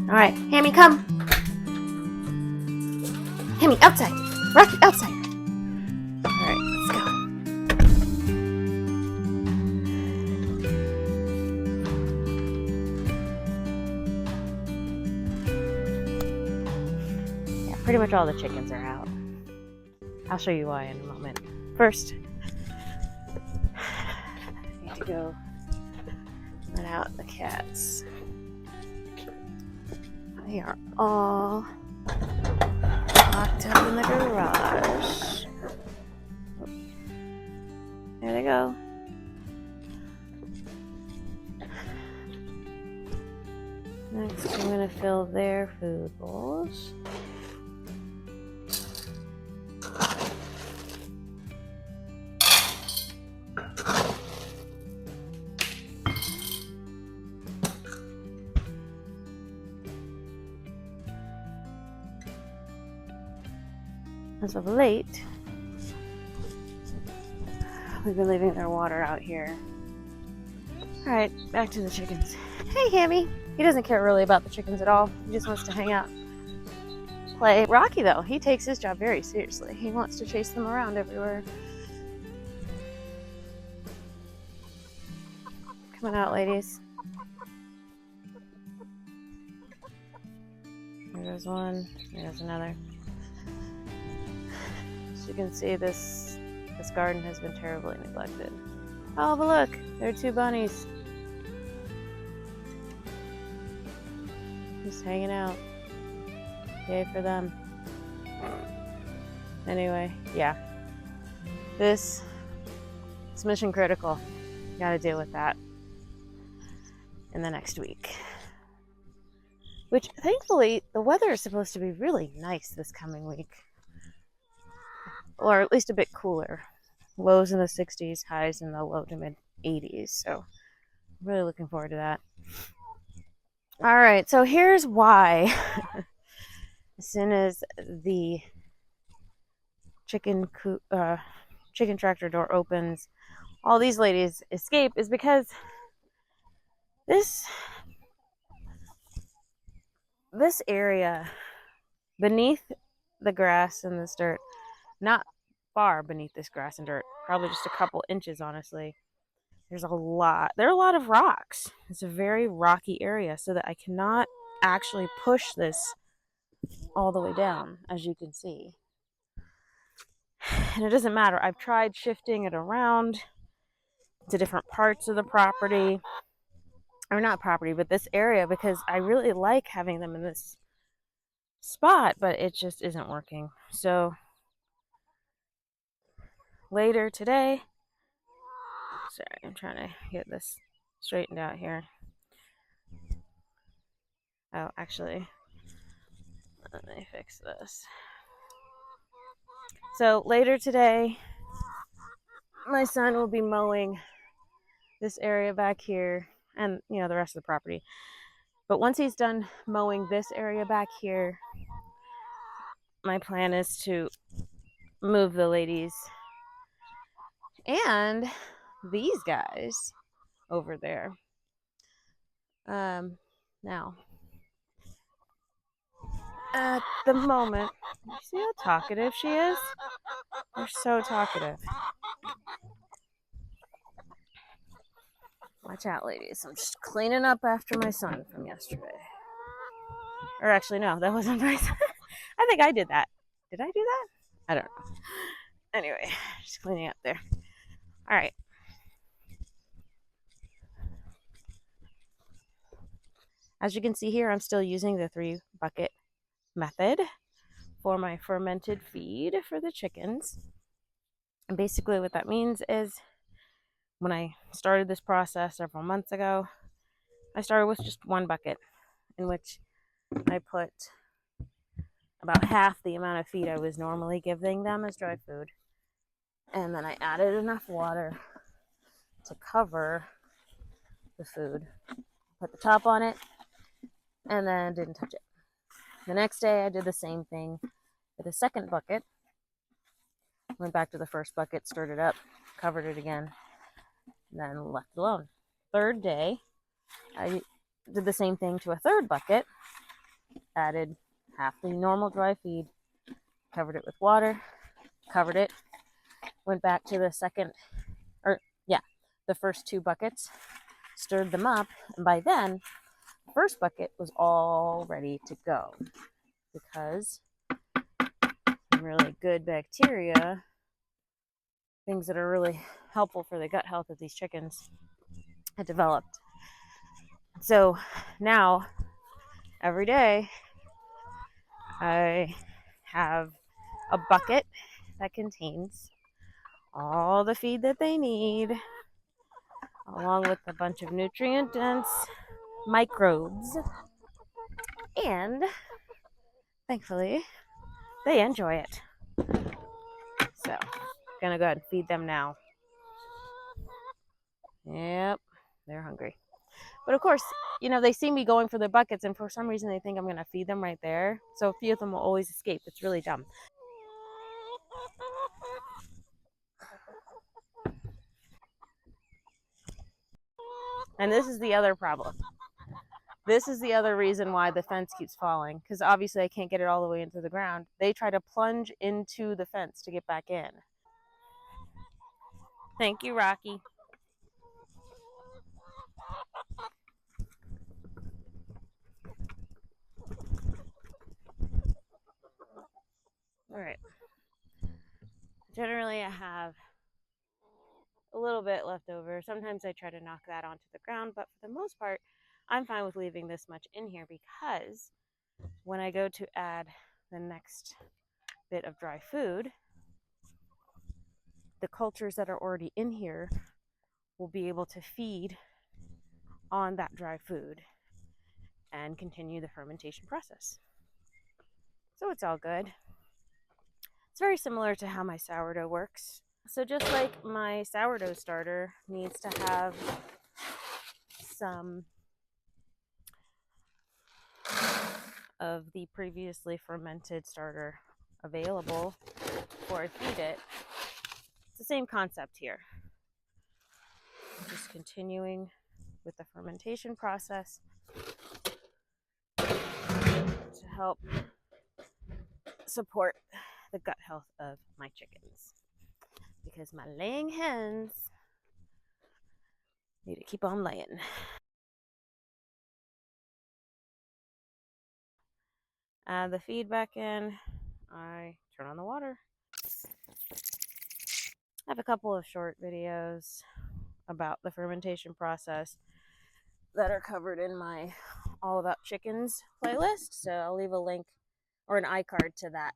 All right, Hammy, come. Hammy, outside. Rocky, outside. All right, let's go. Yeah, pretty much all the chickens are out. I'll show you why in a moment. First, I need to go let out the cats. They are all locked up in the garage. There they go. Next, I'm going to fill their food bowls. As of late, we've been leaving their water out here. Alright, back to the chickens. Hey, Hammy! He doesn't care really about the chickens at all. He just wants to hang out. Play. Rocky, though, he takes his job very seriously. He wants to chase them around everywhere. Come on out, ladies. There goes one. There goes another. As you can see, this garden has been terribly neglected. Oh, but look, there are two bunnies. Just hanging out. Yay for them. Anyway, yeah. This is mission critical. Gotta deal with that in the next week. Which, thankfully, the weather is supposed to be really nice this coming week. Or at least a bit cooler. Lows in the 60s, highs in the low to mid 80s. So, I'm really looking forward to that. Alright, so here's why. As soon as the chicken tractor door opens, all these ladies escape, is because this area beneath the grass and this dirt, not far beneath this grass and dirt, probably just a couple inches, honestly, there are a lot of rocks. It's a very rocky area, so that I cannot actually push this all the way down, as you can see. And it doesn't matter. I've tried shifting it around to different parts of the property, or not property, but this area, because I really like having them in this spot, but it just isn't working. So later today, sorry, I'm trying to get this straightened out here. Oh, actually, let me fix this. So later today, my son will be mowing this area back here and, the rest of the property. But once he's done mowing this area back here, my plan is to move the ladies and these guys over there. Now, at the moment, you see how talkative she is? They're so talkative. Watch out, ladies. I'm just cleaning up after my son from yesterday. Or actually, no, that wasn't my son. I think I did that. Did I do that? I don't know. Anyway, just cleaning up there. All right. As you can see here, I'm still using the 3-bucket method for my fermented feed for the chickens. And basically what that means is, when I started this process several months ago, I started with just 1 bucket, in which I put about half the amount of feed I was normally giving them as dry food. And then I added enough water to cover the food. Put the top on it, and then didn't touch it. The next day I did the same thing with the 2nd bucket. Went back to the 1st bucket, stirred it up, covered it again, and then left it alone. 3rd day, I did the same thing to a 3rd bucket, added half the normal dry feed, covered it with water, covered it, went back to the first two buckets, stirred them up, and by then, the first bucket was all ready to go because some really good bacteria, things that are really helpful for the gut health of these chickens, had developed. So now, every day, I have a bucket that contains all the feed that they need, along with a bunch of nutrient dense microbes. And thankfully, they enjoy it. So, gonna go ahead and feed them now. Yep, they're hungry. But of course, they see me going for their buckets, and for some reason they think I'm gonna feed them right there. So a few of them will always escape. It's really dumb. And this is the other problem. This is the other reason why the fence keeps falling, because obviously I can't get it all the way into the ground. They try to plunge into the fence to get back in. Thank you, Rocky. All right. Generally, I have a little bit left over. Sometimes I try to knock that onto the ground, but for the most part, I'm fine with leaving this much in here because when I go to add the next bit of dry food, the cultures that are already in here will be able to feed on that dry food and continue the fermentation process. So it's all good. It's very similar to how my sourdough works. So just like my sourdough starter needs to have some of the previously fermented starter available before I feed it, it's the same concept here. Just continuing with the fermentation process to help support the gut health of my chickens, because my laying hens need to keep on laying. Add the feed back in. I turn on the water. I have a couple of short videos about the fermentation process that are covered in my All About Chickens playlist, so I'll leave a link or an iCard to that.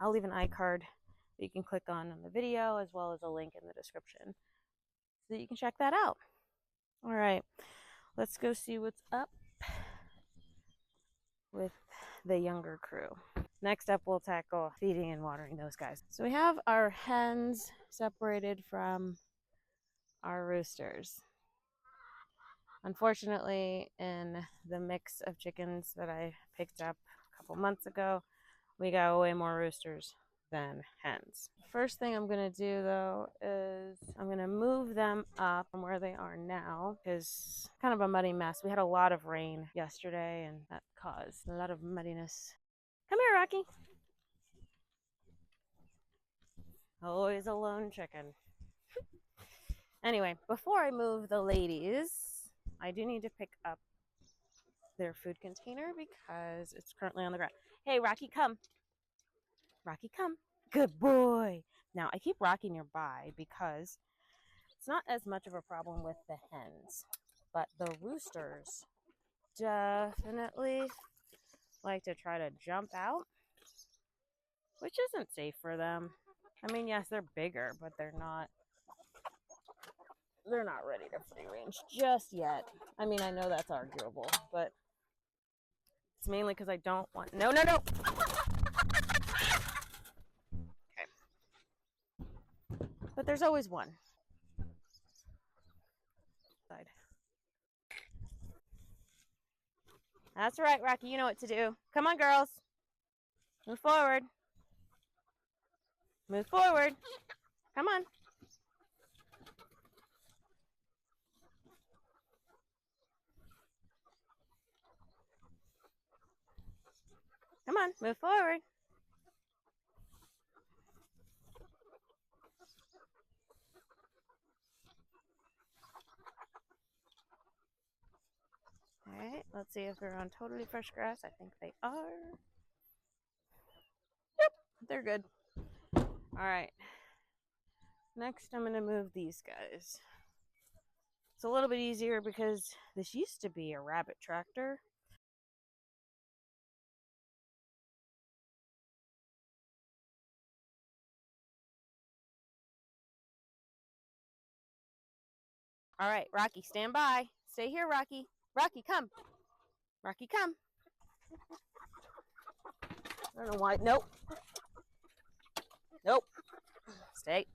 I'll leave an iCard that you can click on the video, as well as a link in the description so that you can check that out. All right, let's go see what's up with the younger crew. Next up, we'll tackle feeding and watering those guys. So we have our hens separated from our roosters. Unfortunately, in the mix of chickens that I picked up a couple months ago, we got way more roosters than hens. First thing I'm going to do, though, is I'm going to move them up from where they are now, because kind of a muddy mess. We had a lot of rain yesterday, and that caused a lot of muddiness. Come here, Rocky. Always a lone chicken. Anyway, before I move the ladies, I do need to pick up their food container because it's currently on the ground. Hey, Rocky, come. Rocky, come. Good boy. Now, I keep Rocky nearby because it's not as much of a problem with the hens, but the roosters definitely like to try to jump out, which isn't safe for them. I mean, yes, they're bigger, but they're not ready to free range just yet. I mean, I know that's arguable, but it's mainly because I don't want... No. Okay. But there's always one. Side. That's right, Rocky. You know what to do. Come on, girls. Move forward. Move forward. Come on. Come on, move forward. All right, let's see if they're on totally fresh grass. I think they are. Yep, they're good. All right. Next, I'm going to move these guys. It's a little bit easier because this used to be a rabbit tractor. All right, Rocky, stand by. Stay here, Rocky. Rocky, come. Rocky, come. I don't know why. Nope. Nope. Stay.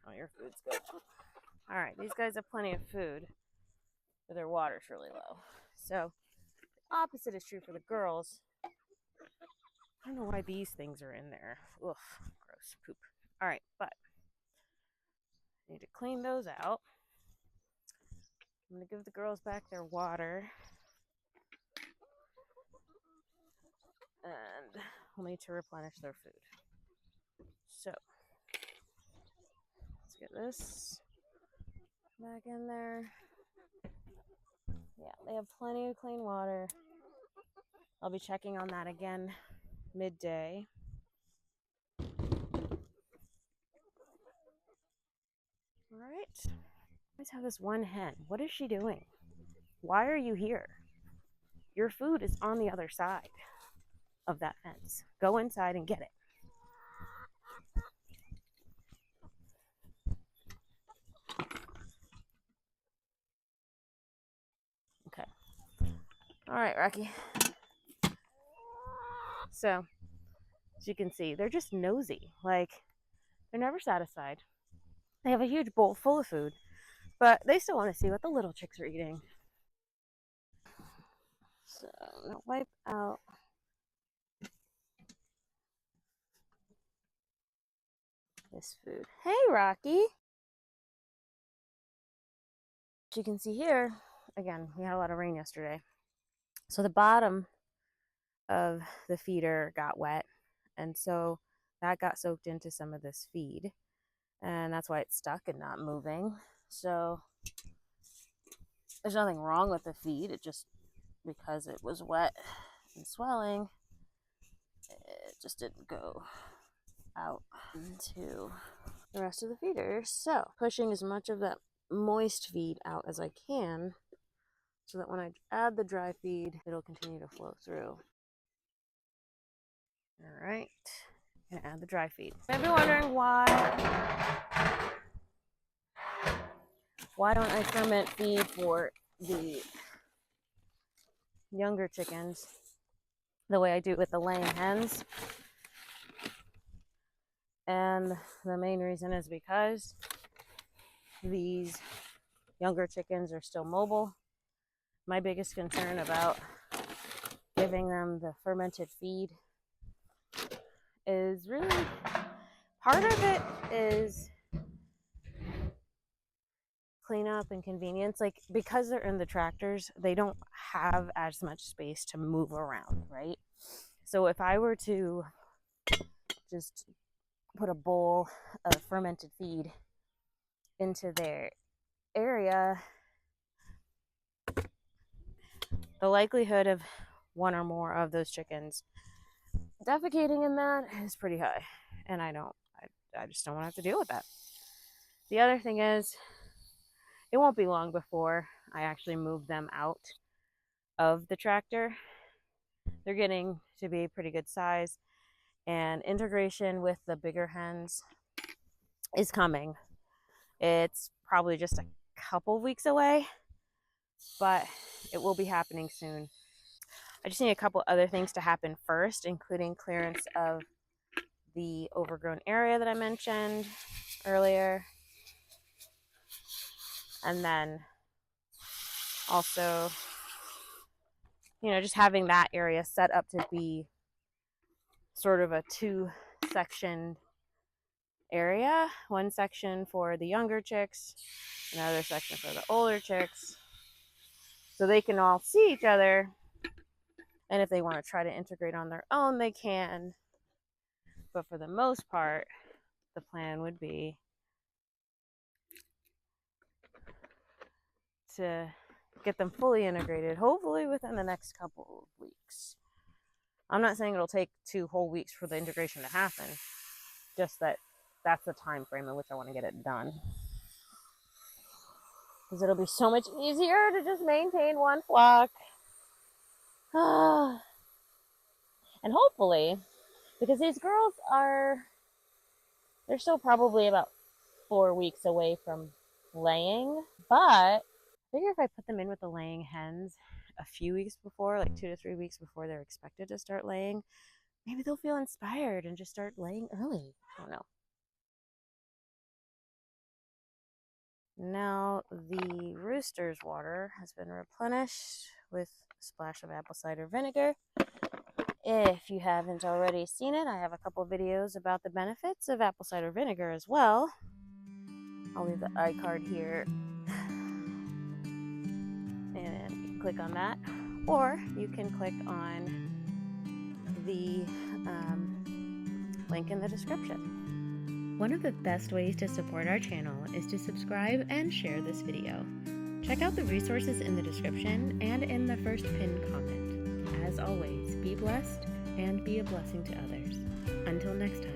Oh, your food's good. All right, these guys have plenty of food, but their water's really low. So, the opposite is true for the girls. I don't know why these things are in there. Ugh, gross poop. All right, but I need to clean those out. I'm going to give the girls back their water. And we'll need to replenish their food. So, let's get this back in there. Yeah, they have plenty of clean water. I'll be checking on that again midday. All right. I always have this one hen. What is she doing? Why are you here? Your food is on the other side of that fence. Go inside and get it. Okay. All right, Rocky. So, as you can see, they're just nosy. Like, they're never satisfied. They have a huge bowl full of food, but they still want to see what the little chicks are eating. So, I'm going to wipe out this food. Hey, Rocky. As you can see here, again, we had a lot of rain yesterday. So the bottom of the feeder got wet, and so that got soaked into some of this feed, and that's why it's stuck and not moving. So there's nothing wrong with the feed. It just, because it was wet and swelling, it just didn't go out into the rest of the feeder. So pushing as much of that moist feed out as I can, so that when I add the dry feed, it'll continue to flow through. All right, I'm gonna add the dry feed. Maybe wondering why don't I ferment feed for the younger chickens the way I do with the laying hens? And the main reason is because these younger chickens are still mobile. My biggest concern about giving them the fermented feed is really, part of it is cleanup and convenience. Like, because they're in the tractors, they don't have as much space to move around, right? So if I were to just put a bowl of fermented feed into their area, the likelihood of one or more of those chickens defecating in that is pretty high, and I just don't want to have to deal with that. The other thing is, it won't be long before I actually move them out of the tractor. They're getting to be a pretty good size, and integration with the bigger hens is coming. It's probably just a couple weeks away, but it will be happening soon. I just need a couple other things to happen first, including clearance of the overgrown area that I mentioned earlier, and then also, just having that area set up to be sort of a two-section area. One section for the younger chicks, another section for the older chicks, so they can all see each other And if they want to try to integrate on their own, they can. But for the most part, the plan would be to get them fully integrated, hopefully within the next couple of weeks. I'm not saying it'll take 2 whole weeks for the integration to happen, just that that's the time frame in which I want to get it done. Because it'll be so much easier to just maintain one flock. And hopefully, because these girls they're still probably about 4 weeks away from laying, but I figure if I put them in with the laying hens a few weeks before, like 2 to 3 weeks before they're expected to start laying, maybe they'll feel inspired and just start laying early. I don't know. Now the rooster's water has been replenished with a splash of apple cider vinegar. If you haven't already seen it, I have a couple videos about the benefits of apple cider vinegar as well. I'll leave the iCard here and you can click on that, or you can click on the link in the description. One of the best ways to support our channel is to subscribe and share this video. Check out the resources in the description and in the first pinned comment. As always, be blessed and be a blessing to others. Until next time.